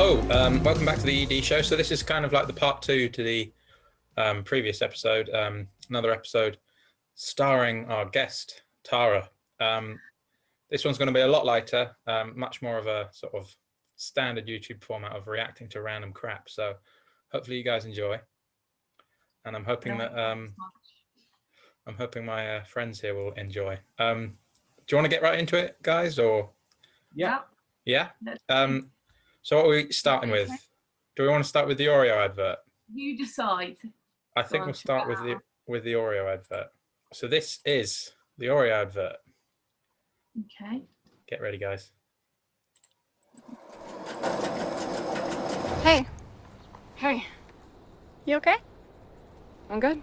Hello, welcome back to the ED show. So this is kind of like the part two to the previous episode, another episode starring our guest, Tara. This one's going to be a lot lighter, much more of a sort of standard YouTube format of reacting to random crap. So hopefully you guys enjoy. And I'm hoping my friends here will enjoy. Do you want to get right into it, guys? Or yeah. So what are we starting with? Do we want to start with the Oreo advert? You decide. I think we'll start with the Oreo advert. So this is the Oreo advert. Okay. Get ready, guys. Hey. Hey. You okay? I'm good.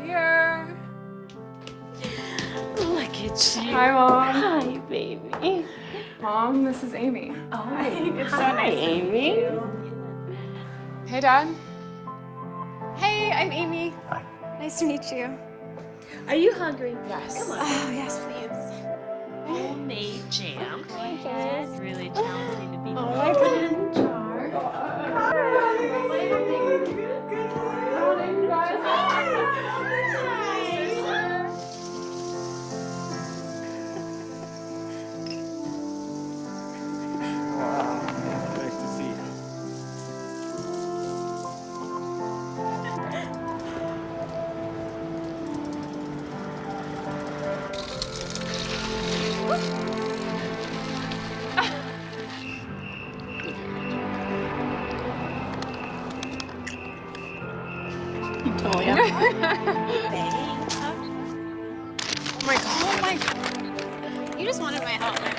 Here. Look at you. Hi, Mom. Hi, baby. Mom, this is Amy. Oh, hi. It's so nice Amy. To meet you. Hey, Dad. Hey, I'm Amy. Hi. Nice to meet you. Are you hungry? Yes. Come on. Oh, yes, please. Homemade jam. Yes. It's really challenging to be Oh my goodness. Hi. Wow, nice to see you. Oh, yeah. Oh my God. Oh my God. You just wanted my help, I know.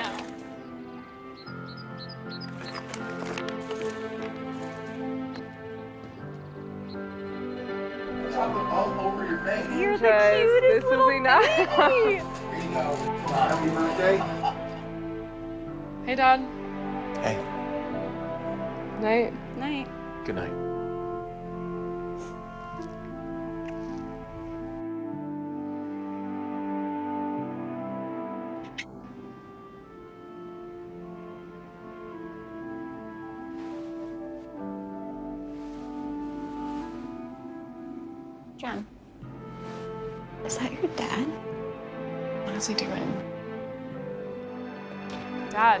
All over your face. You're the Because cutest this little is enough. baby. Here you go. Happy birthday. Hey, Dad. Hey, Night. Night. good night. John. Is that your dad? What is he doing? Dad.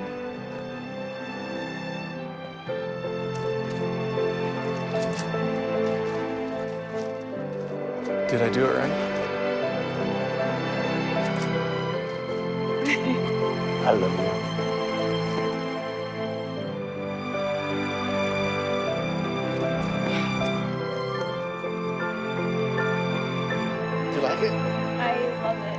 Did I do it right? I love you. Do you like it? I love it.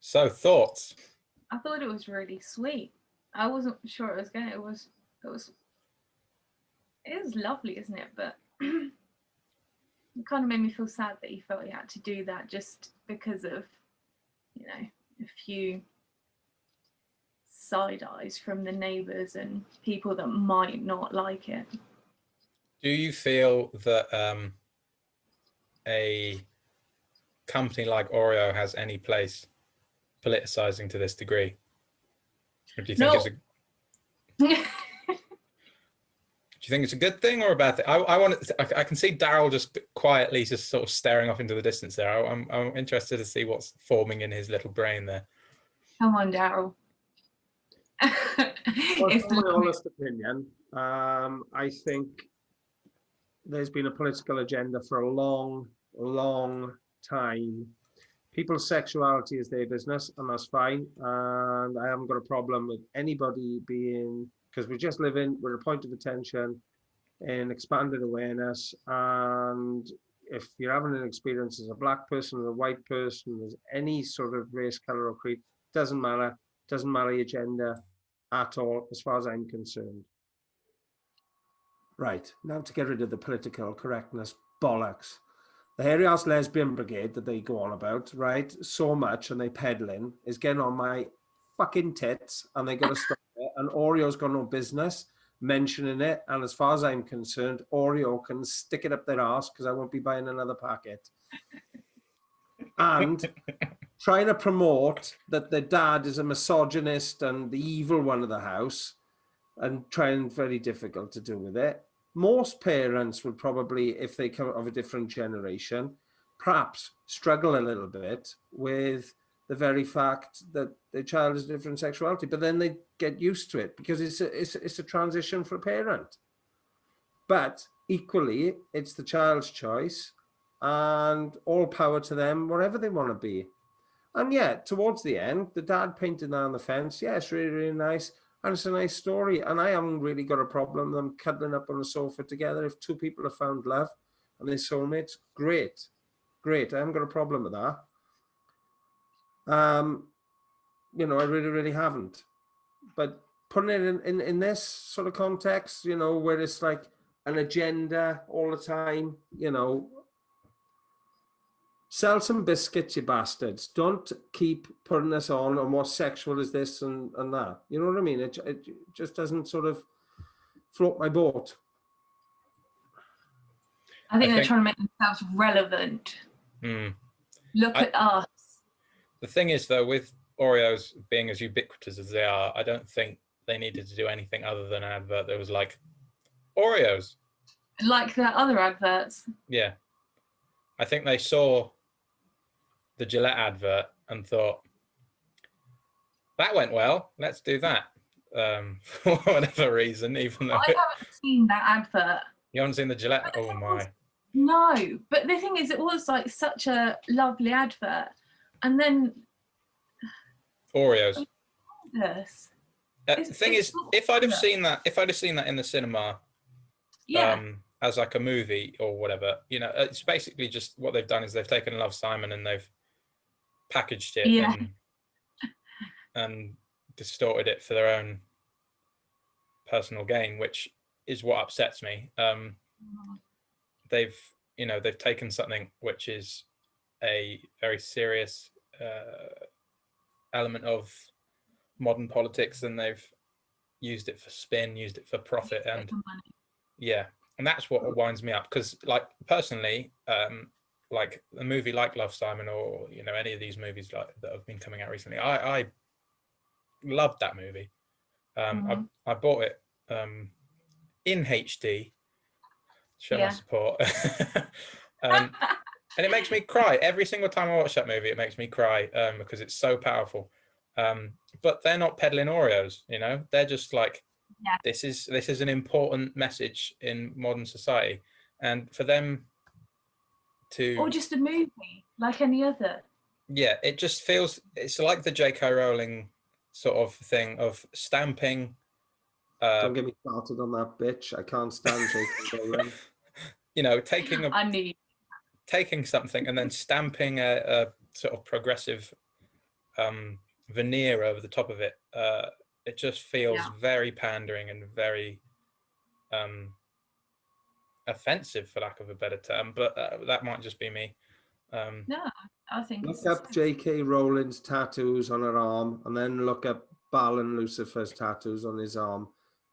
So thoughts? I thought it was really sweet. I wasn't sure it was going. It was lovely, isn't it? But it kind of made me feel sad that he felt he had to do that just because of, you know, a few side eyes from the neighbours and people that might not like it. Do you feel that a company like Oreo has any place politicizing to this degree? Or do you think it's a do you think it's a good thing or a bad thing? I can see Daryl just quietly just sort of staring off into the distance there. I'm interested to see what's forming in his little brain there. Come on, Daryl. Well, It's from my lovely. honest opinion, I think there's been a political agenda for a long, long time. People's sexuality is their business, and that's fine. And I haven't got a problem with anybody being, because we're a point of attention in expanded awareness. And if you're having an experience as a black person, or a white person, as any sort of race, color, or creed, doesn't matter your gender. at all, as far as I'm concerned. Right, now to get rid of the political correctness bollocks. The hairy-ass lesbian brigade that they go on about, right, so much, and they peddling, is getting on my fucking tits, and they got to stop it. And Oreo's got no business mentioning it. And as far as I'm concerned, Oreo can stick it up their ass because I won't be buying another packet. And trying to promote that their dad is a misogynist and the evil one of the house, and trying very difficult to do with it. Most parents would probably, if they come of a different generation, perhaps struggle a little bit with the very fact that their child has a different sexuality, but then they get used to it because it's a transition for a parent. But equally, it's the child's choice, and all power to them, wherever they want to be. And yeah, towards the end, the dad painted that on the fence. Yeah, it's really, really nice. And it's a nice story. And I haven't really got a problem with them cuddling up on a sofa together. If two people have found love and they're soulmates, great. Great. I haven't got a problem with that. You know, I really, really haven't. But putting it in this sort of context, you know, where it's like an agenda all the time, you know, sell some biscuits, you bastards. Don't keep putting us on what sexual is this and that. You know what I mean? It just doesn't sort of float my boat. I think they're trying to make themselves relevant. Look at us. The thing is, though, with Oreos being as ubiquitous as they are, I don't think they needed to do anything other than an advert that was like, Oreos. Like their other adverts. Yeah. I think they saw the Gillette advert and thought, that went well, let's do that. For whatever reason, even though I haven't seen that advert. You haven't seen the Gillette? Oh my. No, but the thing is, it was like such a lovely advert. And then Oreos. Yes. The thing is, if I'd have seen that in the cinema, yeah, as like a movie or whatever, you know, it's basically just what they've done is they've taken Love, Simon and they've packaged it and distorted it for their own personal gain, which is what upsets me. They've taken something which is a very serious element of modern politics, and they've used it for spin, used it for profit, and and that's what winds me up. Because, like, personally, like a movie like Love, Simon, or you know, any of these movies like that have been coming out recently, I loved that movie. I bought it in HD. Show my support. And it makes me cry every single time I watch that movie. It makes me cry because it's so powerful. But they're not peddling Oreos, you know. They're just like, this is an important message in modern society, and for them to, or just a movie like any other. Yeah, it just feels, it's like the J.K. Rowling sort of thing of stamping. Don't get me started on that bitch. I can't stand J.K. Rowling. You know, taking something and then stamping a sort of progressive veneer over the top of it. It just feels very pandering and very offensive, for lack of a better term. But that might just be me. No, I think. Look up J.K. Rowling's tattoos on her arm, and then look up Bal and Lucifer's tattoos on his arm.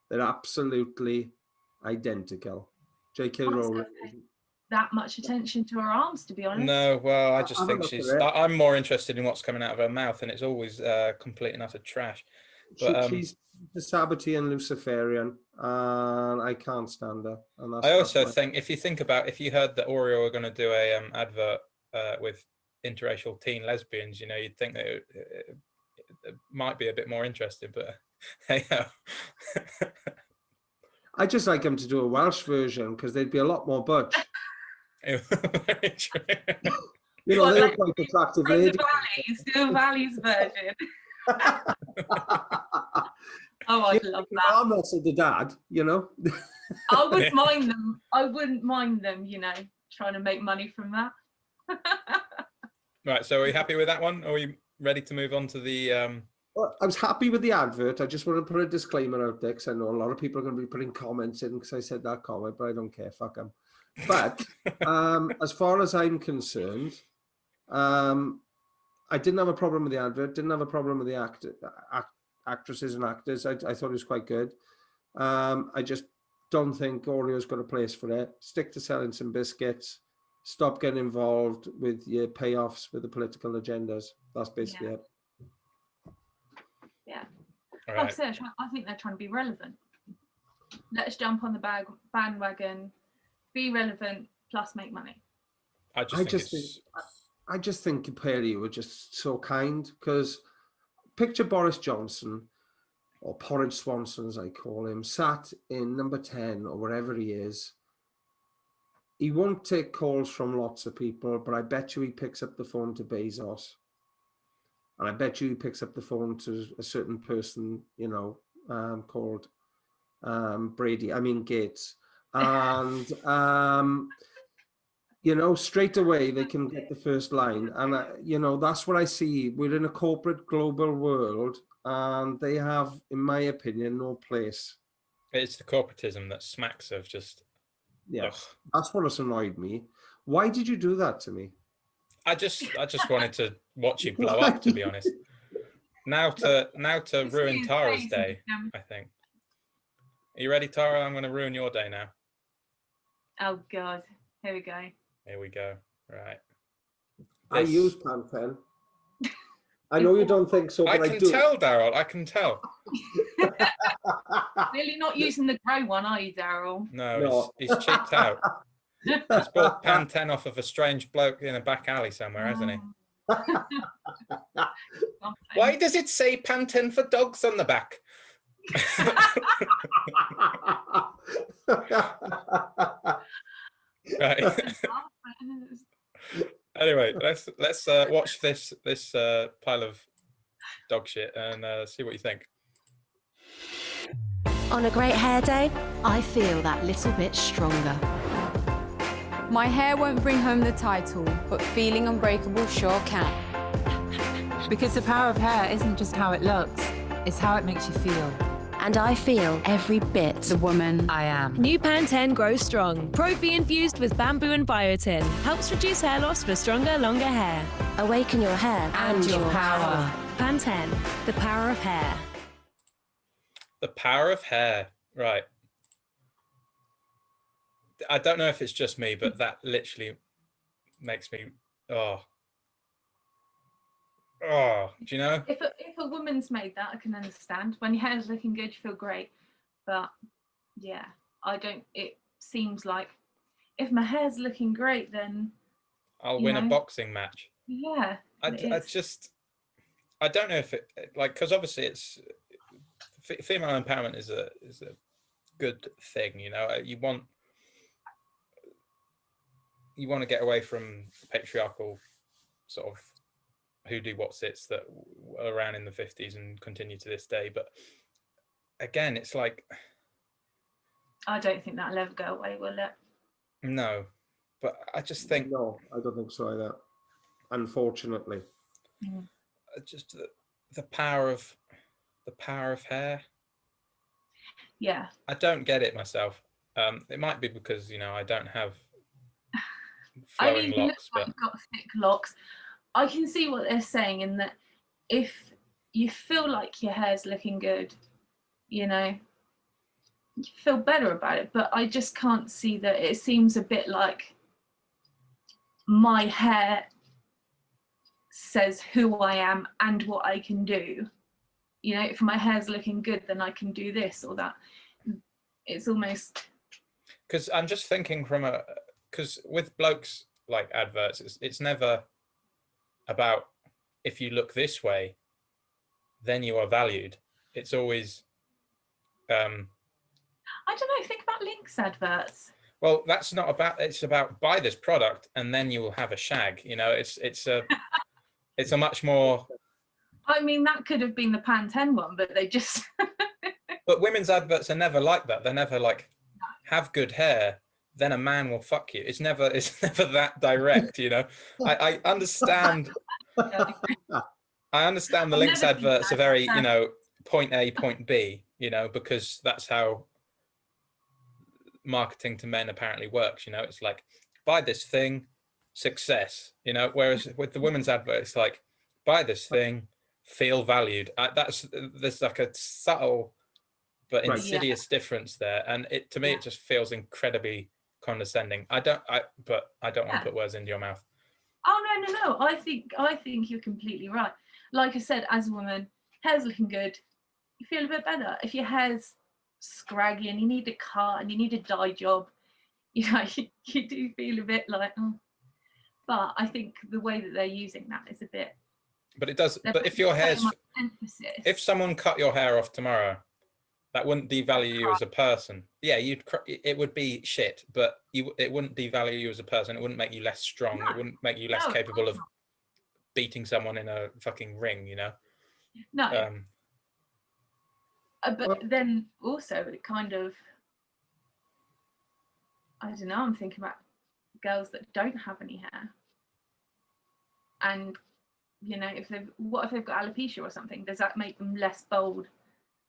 They're absolutely identical. J.K. Rowling. That much attention to her arms, to be honest. No, well, I just think I'm more interested in what's coming out of her mouth, and it's always complete and utter trash. But she's the Sabbatean Luciferian, and I can't stand her. And I also think, if you heard that Oreo were going to do a advert with interracial teen lesbians, you know, you'd think that it might be a bit more interested, but hey. I just like them to do a Welsh version because they'd be a lot more butch. Very true. You know, they look like attractive ladies. Do a Valleys version. Oh, I'd love that. I'm not so the dad, you know. I wouldn't mind them. I wouldn't mind them, you know, trying to make money from that. Right, so are we happy with that one? Are we ready to move on to the Well, I was happy with the advert. I just want to put a disclaimer out there because I know a lot of people are going to be putting comments in because I said that comment, but I don't care. Fuck them. But as far as I'm concerned, I didn't have a problem with the advert. Didn't have a problem with the actresses and actors. I thought it was quite good. I just don't think Oreo's got a place for it. Stick to selling some biscuits. Stop getting involved with your payoffs with the political agendas. That's basically it. Yeah. All Like I right. said, I think they're trying to be relevant. Let's jump on the bandwagon, be relevant, plus make money. I just think Perry were just so kind because picture Boris Johnson or Porridge Swanson, as I call him, sat in number 10 or wherever he is. He won't take calls from lots of people, but I bet you he picks up the phone to Bezos. And I bet you he picks up the phone to a certain person, you know, called Gates. And, you know, straight away they can get the first line. And, you know, that's what I see. We're in a corporate global world and they have, in my opinion, no place. It's the corporatism that smacks of just. Yeah, Ugh. that's what has annoyed me. Why did you do that to me? I just wanted to watch you blow up, to be honest. Now to ruin Tara's day, I think. Are you ready, Tara? I'm going to ruin your day now. Oh God, here we go. Here we go. Right. I use Pantene. I know you don't think so, but I can do. tell, Daryl. I can tell. Really not using the grey one, are you, Daryl? No, he's cheaped out. He's bought Pantene off of a strange bloke in a back alley somewhere, hasn't he? Why does it say Pantene for dogs on the back? Right. Anyway, let's watch this pile of dog shit and see what you think. On a great hair day, I feel that little bit stronger. My hair won't bring home the title, but feeling unbreakable sure can. Because the power of hair isn't just how it looks, it's how it makes you feel. And I feel every bit The woman I am. New Pantene Grow Strong. Pro-V infused with bamboo and biotin. Helps reduce hair loss for stronger, longer hair. Awaken your hair And your power. Pantene, the power of hair. The power of hair. Right. I don't know if it's just me, but that literally makes me do you know? If a woman's made that, I can understand. When your hair's looking good, you feel great. But yeah, I don't. It seems like if my hair's looking great, then I'll win a boxing match. Yeah. I don't know if it because obviously it's female empowerment is a good thing. You know, you want to get away from patriarchal sort of who do what sits that were around in the 50s and continue to this day. But again, it's like I don't think that'll ever go away, will it? No, but I just think no, I don't think so either. Unfortunately, just the power of hair. Yeah, I don't get it myself. It might be because I don't have flowing you locks, look like you've got thick locks. I can see what they're saying in that if you feel like your hair's looking good, you feel better about it. But I just can't see that. It seems a bit like my hair says who I am and what I can do. If my hair's looking good, then I can do this or that. It's almost because I'm just thinking because with blokes like adverts, it's never about if you look this way, then you are valued. It's always I don't know, think about Lynx adverts. Well, that's not about, it's about buy this product and then you will have a shag. It's a much more. I mean, that could have been the Pantene one, but they just But women's adverts are never like that. They're never like have good hair, then a man will fuck you. It's never that direct, I understand I understand the I've links never seen adverts that. are very, point A, point B, because that's how marketing to men apparently works. It's like, buy this thing, success, whereas with the women's advert, it's like, buy this thing, feel valued. There's like a subtle but Right. insidious difference there. And to me, it just feels incredibly condescending. I don't want to put words into your mouth. Oh no. I think you're completely right. Like I said, as a woman, hair's looking good, you feel a bit better. If your hair's scraggy and you need a cut and you need a dye job, you do feel a bit like, oh. But I think the way that they're using that is a bit. But it does. But if your hair's, emphasis. if someone cut your hair off tomorrow, that wouldn't devalue you as a person. Yeah, it would be shit, but it wouldn't devalue you as a person. It wouldn't make you less strong. No. It wouldn't make you less capable of beating someone in a fucking ring, No. But then also it kind of, I don't know, I'm thinking about girls that don't have any hair. And, what if they've got alopecia or something? Does that make them less bold,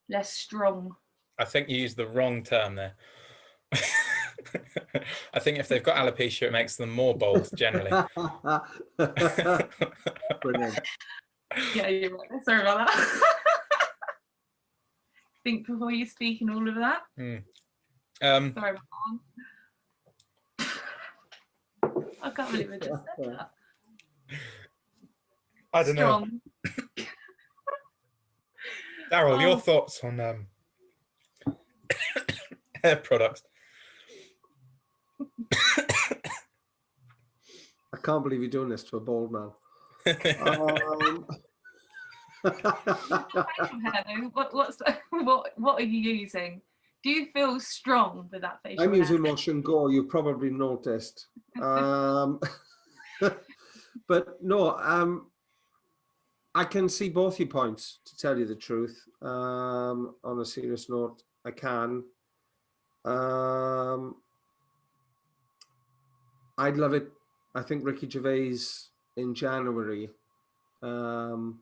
less strong? I think you used the wrong term there. I think if they've got alopecia, it makes them more bold generally. Brilliant. Yeah, you're right. Sorry about that. Think before you speak and all of that. Sorry about that one. I can't believe I just said that. I don't know. Daryl, your thoughts on hair products? I can't believe you're doing this to a bald man. What are you using? Do you feel strong with that facial I'm hair? using Wash and Go. You've probably noticed. But no, I can see both your points, to tell you the truth. On a serious note, I can. I'd love it. I think Ricky Gervais in January, the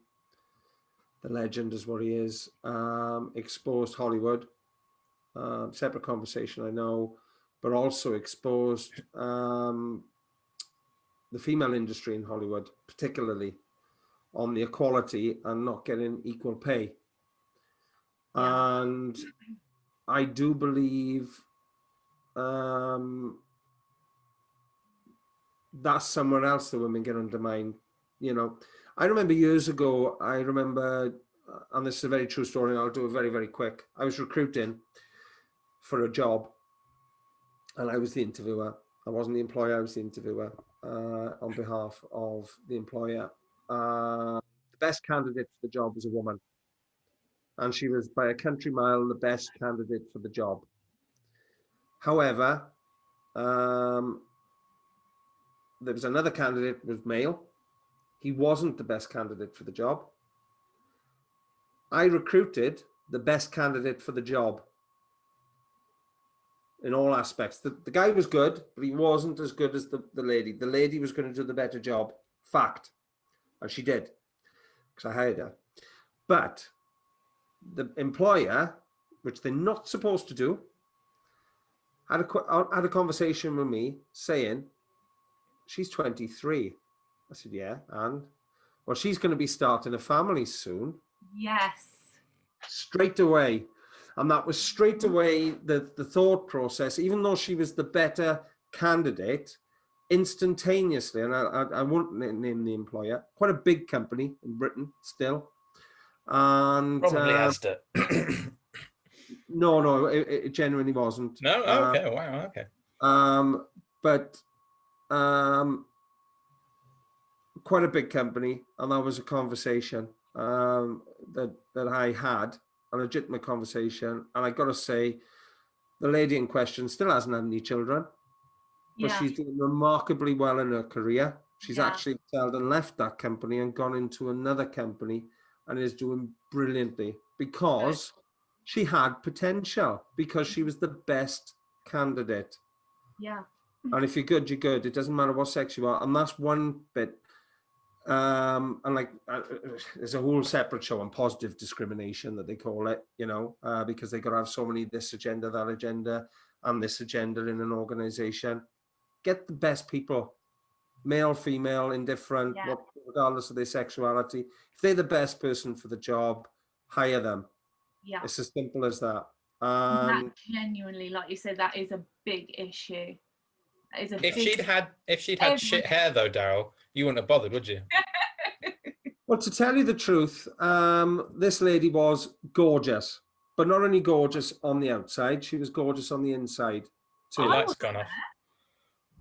legend is what he is, exposed Hollywood. Separate conversation, I know, but also exposed the female industry in Hollywood, particularly on the equality and not getting equal pay. And I do believe that's somewhere else the women get undermined. I remember years ago, and this is a very true story, and I'll do it very, very quick. I was recruiting for a job, and I was the interviewer. I wasn't the employer, I was the interviewer on behalf of the employer. The best candidate for the job was a woman, and she was by a country mile the best candidate for the job. However, there was another candidate who was male. He wasn't the best candidate for the job. I recruited the best candidate for the job in all aspects. The guy was good, but he wasn't as good as the lady. The lady was going to do the better job. Fact. And she did, because I hired her. But the employer, which they're not supposed to do, had a conversation with me saying, she's 23. I said, yeah, and? Well, she's going to be starting a family soon. Yes. Straight away. And that was straight away the thought process, even though she was the better candidate, instantaneously, and I won't name the employer, quite a big company in Britain still. And probably Asda. No, it genuinely wasn't. No? Okay, wow, okay. But quite a big company, and that was a conversation that I had, a legitimate conversation, and I got to say, the lady in question still hasn't had any children, but she's doing remarkably well in her career. She's actually left that company and gone into another company and is doing brilliantly because she had potential, because she was the best candidate. Yeah. And if you're good, you're good. It doesn't matter what sex you are. And that's one bit. And like there's a whole separate show on positive discrimination that they call it, you know, because they got to have so many this agenda, that agenda, and this agenda in an organization. Get the best people, male, female, indifferent, regardless of their sexuality. If they're the best person for the job, hire them. Yeah. It's as simple as that. That genuinely, like you said, that is a big issue. That is a If big she'd had shit hair though, Daryl, you wouldn't have bothered, would you? Well, to tell you the truth, this lady was gorgeous, but not only gorgeous on the outside, she was gorgeous on the inside too. Your light's gone off.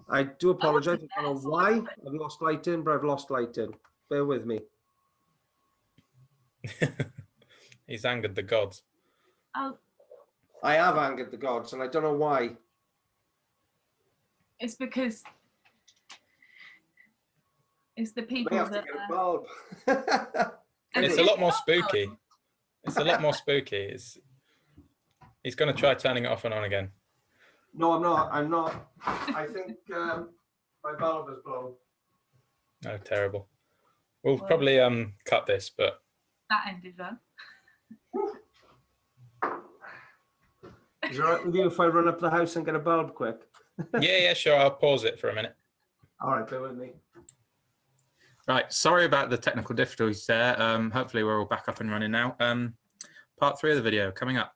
I do apologise. I don't know why I've lost lighting, but I've lost lighting. Bear with me. He's angered the gods. Oh, I have angered the gods, and I don't know why. it's because it's the May people have to that. get a bulb. It's a lot more spooky. It's a lot more spooky. He's going to try turning it off and on again. No, I'm not. I'm not. I think my bulb is blown. Oh, terrible. We'll probably cut this, but That ended well. Is it all right with you if I run up the house and get a bulb quick? yeah, sure. I'll pause it for a minute. All right, bear with me. Right, sorry about the technical difficulties there. Hopefully we're all back up and running now. Part 3 of the video coming up.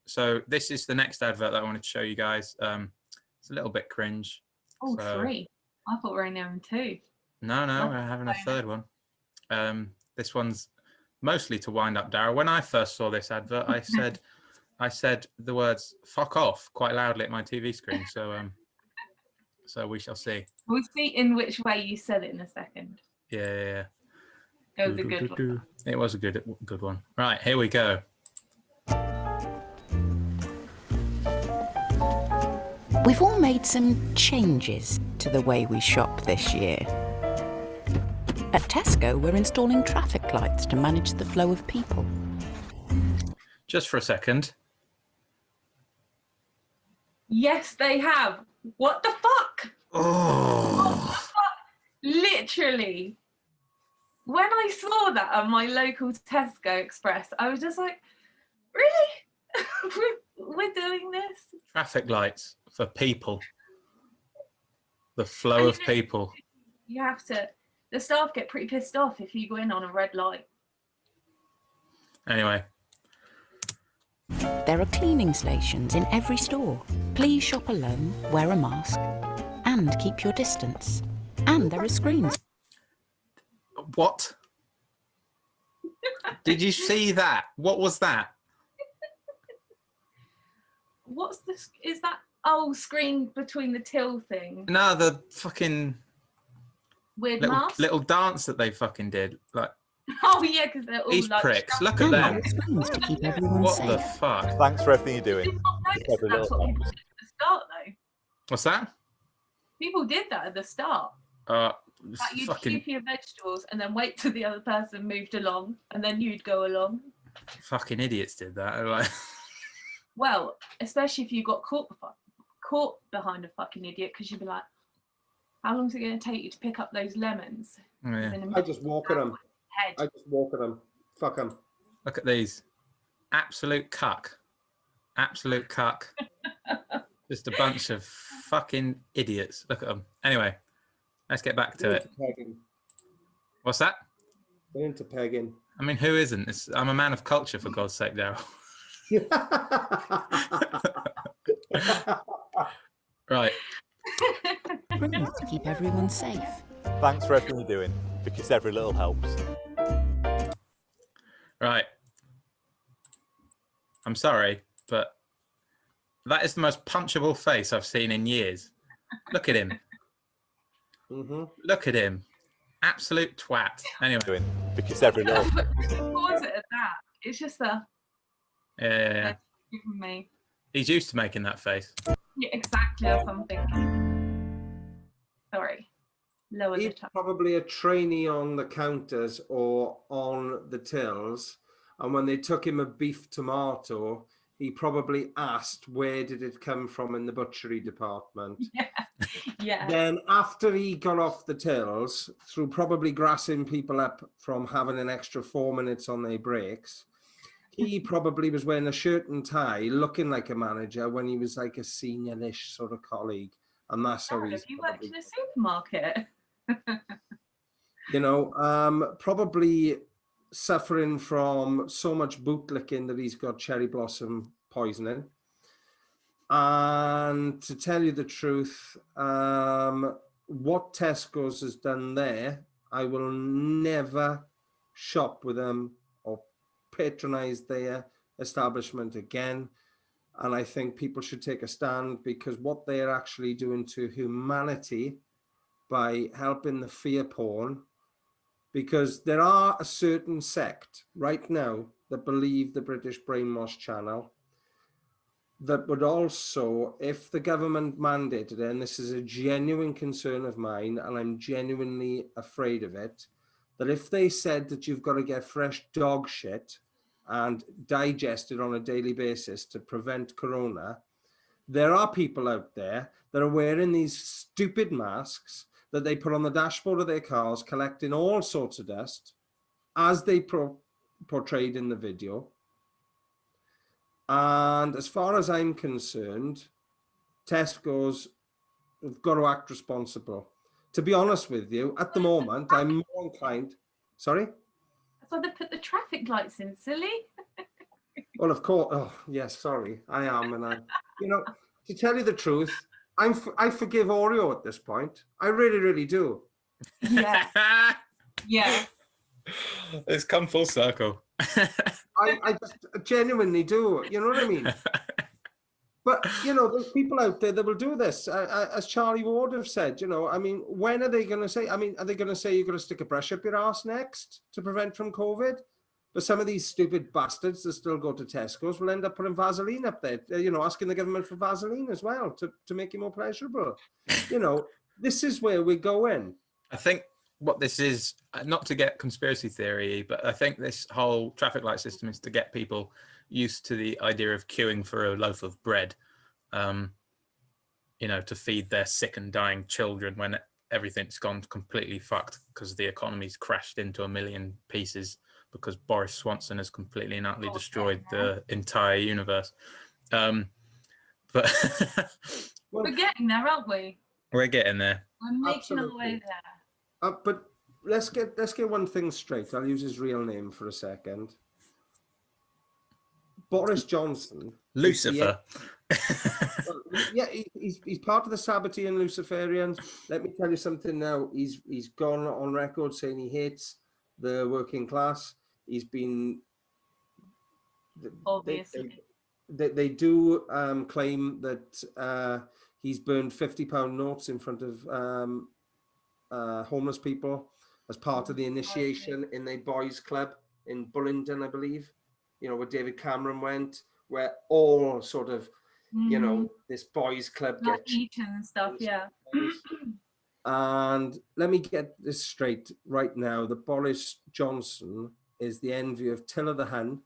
So this is the next advert that I wanted to show you guys. It's a little bit cringe. Oh, so... 3. I thought we were only having 2. No, we're having a third one. This one's mostly to wind up Daryl. When I first saw this advert, I said the words "fuck off" quite loudly at my TV screen. So we shall see. We'll see in which way you said it in a second. Yeah. It was a good one. It was a good one. Right, here we go. We've all made some changes to the way we shop this year. At Tesco, we're installing traffic lights to manage the flow of people. Just for a second. Yes, they have. What the fuck? Oh. What the fuck? Literally. When I saw that at my local Tesco Express, I was just like, really? We're doing this? Traffic lights for people. The flow of people. You have to. The staff get pretty pissed off if you go in on a red light. Anyway. There are cleaning stations in every store. Please shop alone, wear a mask, and keep your distance. And there are screens. What? Did you see that? What was that? What's this? Is that screen between the till thing? No, the fucking weird mask. Little dance that they fucking did. Like, oh yeah, because they're all these like pricks. Look at them. To keep everyone What safe. the fuck? Thanks for everything you're doing. That's what people did at the start, though. What's that? People did that at the start. Like you'd fucking keep your vegetables and then wait till the other person moved along, and then you'd go along. fucking idiots did that. Like, Well, especially if you got caught behind a fucking idiot, because you'd be like, how long is it going to take you to pick up those lemons? yeah. I just walk at them. I just walk at them. Fuck them. Look at these. Absolute cuck. Absolute cuck. Just a bunch of fucking idiots. Look at them. Anyway, let's get back to it. Pegging. What's that? They're into pegging. I mean, who isn't? I'm a man of culture, for God's sake, Daryl. Right. To keep everyone safe. Thanks for everything you're doing, because every little helps. Right. I'm sorry, but that is the most punchable face I've seen in years. Look at him. Mm-hmm. Look at him. Absolute twat. Anyway. Doing, because every little... Pause it at that. It's just the... Yeah. Giving me. He's used to making that face. Yeah, exactly. That's what I'm thinking. Sorry. Lower He's the top. probably a trainee on the counters or on the tills, and when they took him a beef tomato, he probably asked where did it come from in the butchery department. Yeah. Then after he got off the tills, through probably grassing people up from having an extra 4 minutes on their breaks, he probably was wearing a shirt and tie, looking like a manager when he was like a senior-ish sort of colleague. And that's how he's You worked in a supermarket. you know, probably suffering from so much bootlicking that he's got cherry blossom poisoning. And to tell you the truth, what Tesco's has done there, I will never shop with them or patronize their establishment again. And I think people should take a stand, because what they're actually doing to humanity by helping the fear porn, because there are a certain sect right now that believe the British Brainwash channel, that would also, if the government mandated it, and this is a genuine concern of mine, and I'm genuinely afraid of it, that if they said that you've got to get fresh dog shit and digest it on a daily basis to prevent corona, there are people out there that are wearing these stupid masks that they put on the dashboard of their cars, collecting all sorts of dust, as they portrayed in the video. And as far as I'm concerned, Tesco's have got to act responsible. To be honest with you, at the moment, I'm more inclined. Sorry? That's why they put the traffic lights in, silly. Well, of course. Oh, yes, sorry. I am. And you know, to tell you the truth, I forgive Oreo at this point. I really, really do. Yeah. Yeah. It's come full circle. I just genuinely do. You know what I mean? But, you know, there's people out there that will do this. As Charlie Ward have said, you know, I mean, when are they going to say, I mean, are they going to say you're going to stick a brush up your arse next to prevent from COVID? But some of these stupid bastards that still go to Tesco's will end up putting Vaseline up there, you know, asking the government for Vaseline as well to make it more pleasurable. You know, this is where we're going. I think what this is, not to get conspiracy theory, but I think this whole traffic light system is to get people used to the idea of queuing for a loaf of bread, you know, to feed their sick and dying children when everything's gone completely fucked because the economy's crashed into a million pieces because Boris Swanson has completely and utterly destroyed the entire universe. But we're getting there, aren't we? We're getting there. We're making our way there. But let's get one thing straight. I'll use his real name for a second. Boris Johnson. Lucifer. Yeah, he's part of the Sabbatean Luciferians. Let me tell you something now. He's gone on record saying he hates the working class. He's been obviously. They do claim that he's burned £50 notes in front of homeless people as part of the initiation in the boys' club in Bullingdon, I believe. You know, where David Cameron went, where all sort of, you know, this boys' club like eating and stuff, yeah. And let me get this straight right now. That Boris Johnson is the envy of Attila the Hun,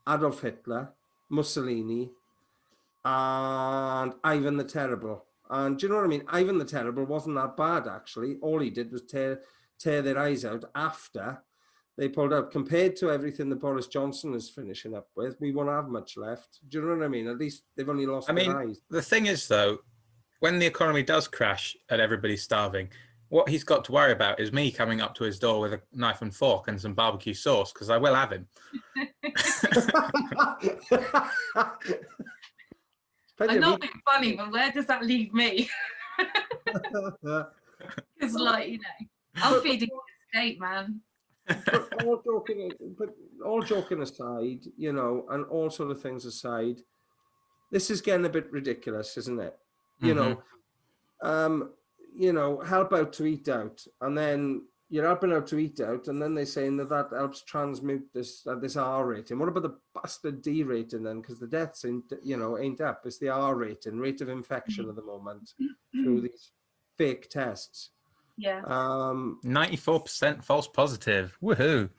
Adolf Hitler, Mussolini, and Ivan the Terrible. And do you know what I mean? Ivan the Terrible wasn't that bad, actually. All he did was tear their eyes out after they pulled out. Compared to everything that Boris Johnson is finishing up with, we won't have much left. Do you know what I mean? At least they've only lost their eyes. The thing is, though, when the economy does crash and everybody's starving, what he's got to worry about is me coming up to his door with a knife and fork and some barbecue sauce, because I will have him. I'm not being funny, but where does that leave me? It's like, you know, I'm feeding the state, man. But all joking aside, you know, and all sort of things aside, this is getting a bit ridiculous, isn't it? You know, help out to eat out, and then you're helping out to eat out, and then they're saying that helps transmute this R rating. What about the bastard D rating then? Because the deaths ain't up. It's the R rating, rate of infection at the moment through these fake tests. Yeah. 94% false positive. Woohoo!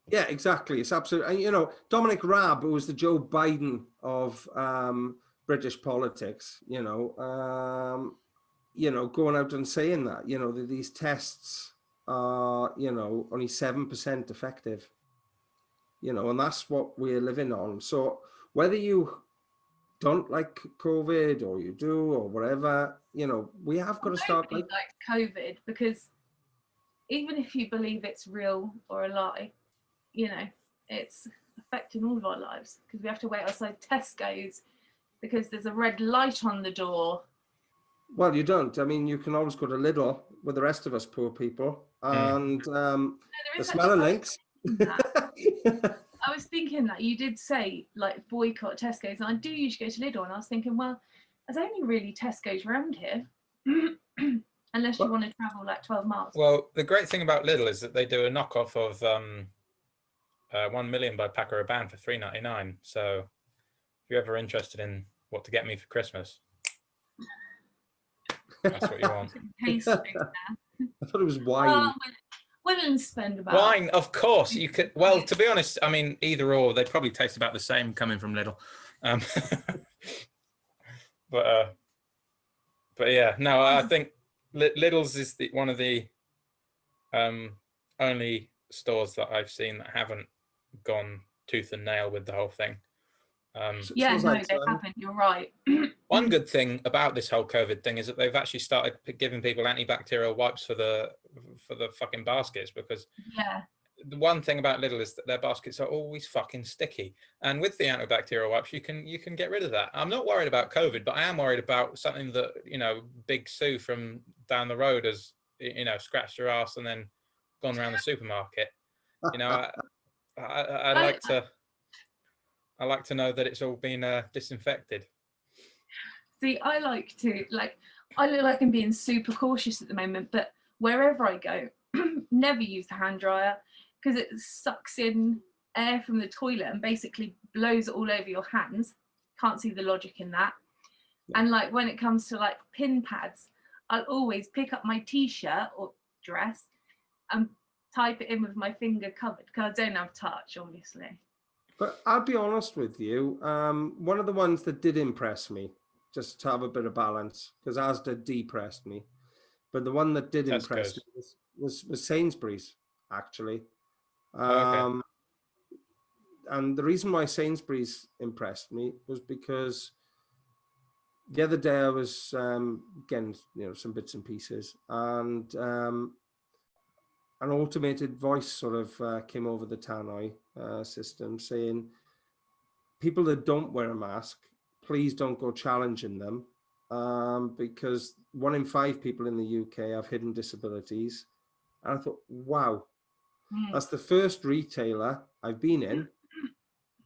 Yeah, exactly. It's absolutely, and, you know, Dominic Raab, who was the Joe Biden of British politics, going out and saying that, that these tests are, only 7% effective, and that's what we're living on. So whether you don't like COVID or you do or whatever, we have got to start like COVID, because even if you believe it's real or a lie, it's affecting all of our lives, because we have to wait outside Tesco's because there's a red light on the door. Well, you don't. I mean, you can always go to Lidl with the rest of us poor people, and the smell of links. I was thinking that you did say like boycott Tesco's, and I do usually go to Lidl, and I was thinking, well, there's only really Tesco's around here, unless you want to travel like 12 miles. Well, the great thing about Lidl is that they do a knockoff of 1 million by Packer a Band for $3.99. So if you're ever interested in what to get me for Christmas, that's what you want. I thought it was wine. Women spend about wine, of course. You could. Well, to be honest, I mean, either or, they probably taste about the same coming from Lidl. But yeah, no, I think Lidl's is one of the only stores that I've seen that haven't gone tooth and nail with the whole thing. Yeah, no, they haven't. You're right. One good thing about this whole COVID thing is that they've actually started giving people antibacterial wipes for the fucking baskets, because the one thing about Lidl is that their baskets are always fucking sticky, and with the antibacterial wipes you can get rid of that. I'm not worried about COVID, but I am worried about something that, Big Sue from down the road has, scratched her ass and then gone around the supermarket. I like to know that it's all been disinfected. See, I look like I'm being super cautious at the moment, but wherever I go, never use the hand dryer, because it sucks in air from the toilet and basically blows it all over your hands. Can't see the logic in that. Yeah. And like when it comes to like pin pads, I'll always pick up my t-shirt or dress and type it in with my finger covered, because I don't have touch, obviously. But I'll be honest with you, one of the ones that did impress me, just to have a bit of balance, because Asda depressed me, but the one that did impress me was Sainsbury's, actually. Okay. And the reason why Sainsbury's impressed me was because the other day I was getting some bits and pieces, and an automated voice sort of came over the tannoy system saying, people that don't wear a mask, please don't go challenging them, because 1 in 5 people in the UK have hidden disabilities. And I thought, wow, that's the first retailer I've been in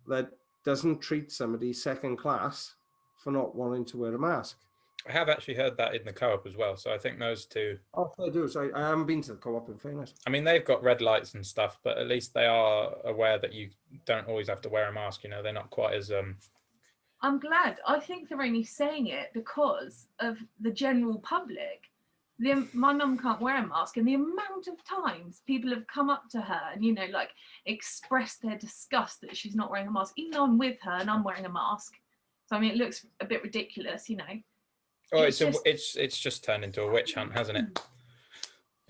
that doesn't treat somebody second class for not wanting to wear a mask. I have actually heard that in the Co-op as well. So I think those two. Oh, they do. So I haven't been to the Co-op, in fairness. I mean, they've got red lights and stuff, but at least they are aware that you don't always have to wear a mask. They're not quite as. I'm glad. I think they're only saying it because of the general public. My mum can't wear a mask, and the amount of times people have come up to her and expressed their disgust that she's not wearing a mask, even though I'm with her and I'm wearing a mask. So I mean, it looks a bit ridiculous, Oh, it's just turned into a witch hunt, hasn't it?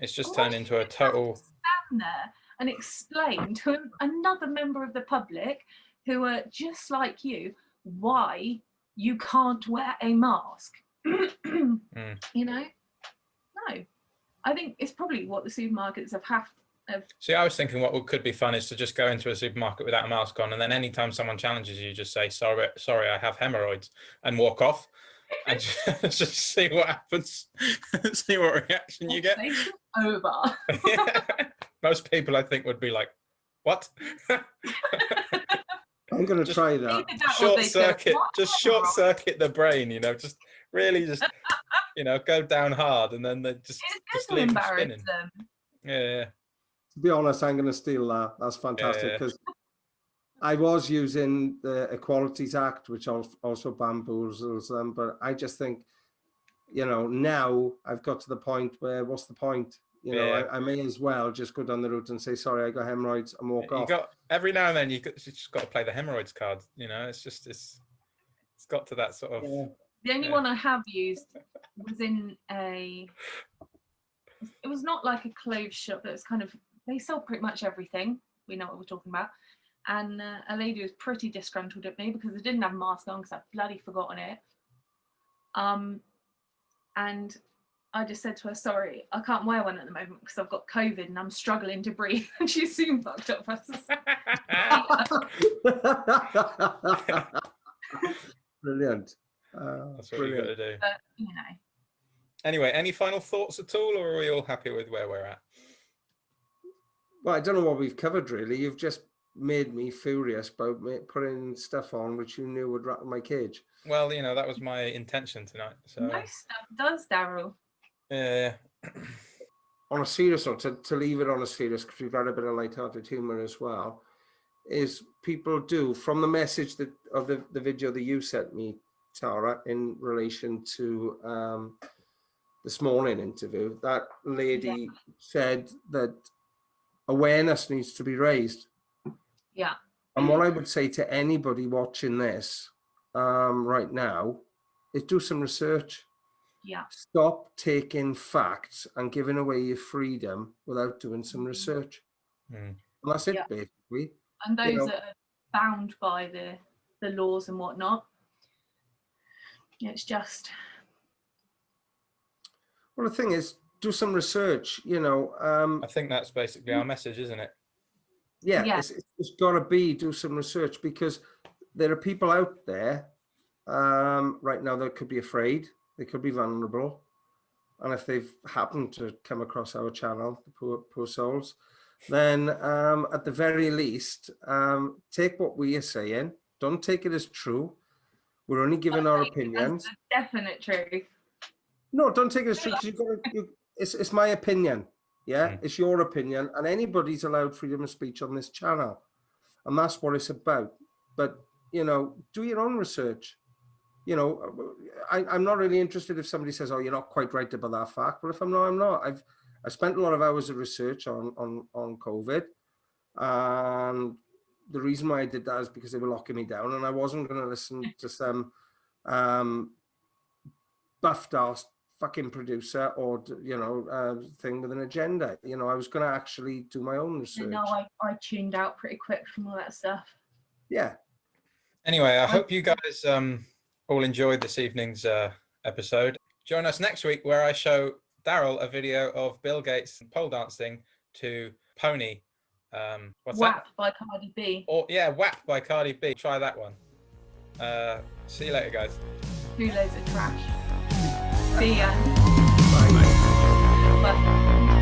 It's just turned into a total. Stand there and explain to another member of the public who are just like you why you can't wear a mask. No, I think it's probably what the supermarkets have. See, I was thinking what could be fun is to just go into a supermarket without a mask on, and then anytime someone challenges you, just say, sorry, I have hemorrhoids, and walk off, and just see what happens, see what reaction you get. Over. Yeah. Most people, I think, would be like, what? I'm going to try that. Short circuit the brain, just really go down hard, and then they just leave them spinning. Yeah. To be honest, I'm going to steal that. That's fantastic, because I was using the Equalities Act, which also bamboozles them. But I just think, now I've got to the point where what's the point? You know, Yeah. I may as well just go down the route and say, sorry, I got hemorrhoids, and walk off. Every now and then you just got to play the hemorrhoids card. You know, it's got to that sort of. Yeah. The only one I have used was in it was not like a clothes shop, but it was kind of, they sell pretty much everything. We know what we're talking about. And a lady was pretty disgruntled at me because I didn't have a mask on because I'd bloody forgotten it. And I just said to her, sorry, I can't wear one at the moment because I've got COVID and I'm struggling to breathe. And she soon fucked up. Brilliant. That's what you got to do. But, you know. Anyway, any final thoughts at all, or are we all happy with where we're at? Well, I don't know what we've covered really. You've just made me furious about putting stuff on which you knew would rattle my cage. Well, you know, that was my intention tonight. So. Most stuff does, Daryl. Yeah. On a serious note, to leave it on a serious, because we've got a bit of light-hearted humour as well, is people do, from the message of the video that you sent me, Tara, in relation to this morning interview, that lady said that awareness needs to be raised. Yeah. And what I would say to anybody watching this right now is do some research. Yeah. Stop taking facts and giving away your freedom without doing some research. And that's it, basically. And those that are bound by the laws and whatnot. It's just. Well, the thing is, do some research, you know. I think that's basically our message, isn't it? Yeah. It's got to be do some research, because there are people out there right now that could be afraid. They could be vulnerable. And if they've happened to come across our channel, the poor souls, then at the very least, take what we are saying. Don't take it as true. We're only giving our opinions. That's the definite truth. No, don't take it as true, because it's my opinion. Yeah, it's your opinion, and anybody's allowed freedom of speech on this channel, and that's what it's about. But you know, do your own research. You know, I'm not really interested if somebody says, "Oh, you're not quite right about that fact." But if I'm not, I'm not. I've spent a lot of hours of research on COVID, and the reason why I did that is because they were locking me down, and I wasn't going to listen to some buffed ass fucking producer or thing with an agenda. You know, I was going to actually do my own research. No, I tuned out pretty quick from all that stuff. Yeah. Anyway, I hope you guys all enjoyed this evening's episode. Join us next week where I show Daryl a video of Bill Gates pole dancing to Pony. What's WAP that? by Cardi B. WAP by Cardi B. Try that one. See you later, guys. Two loads of trash. See ya. Bye. Bye.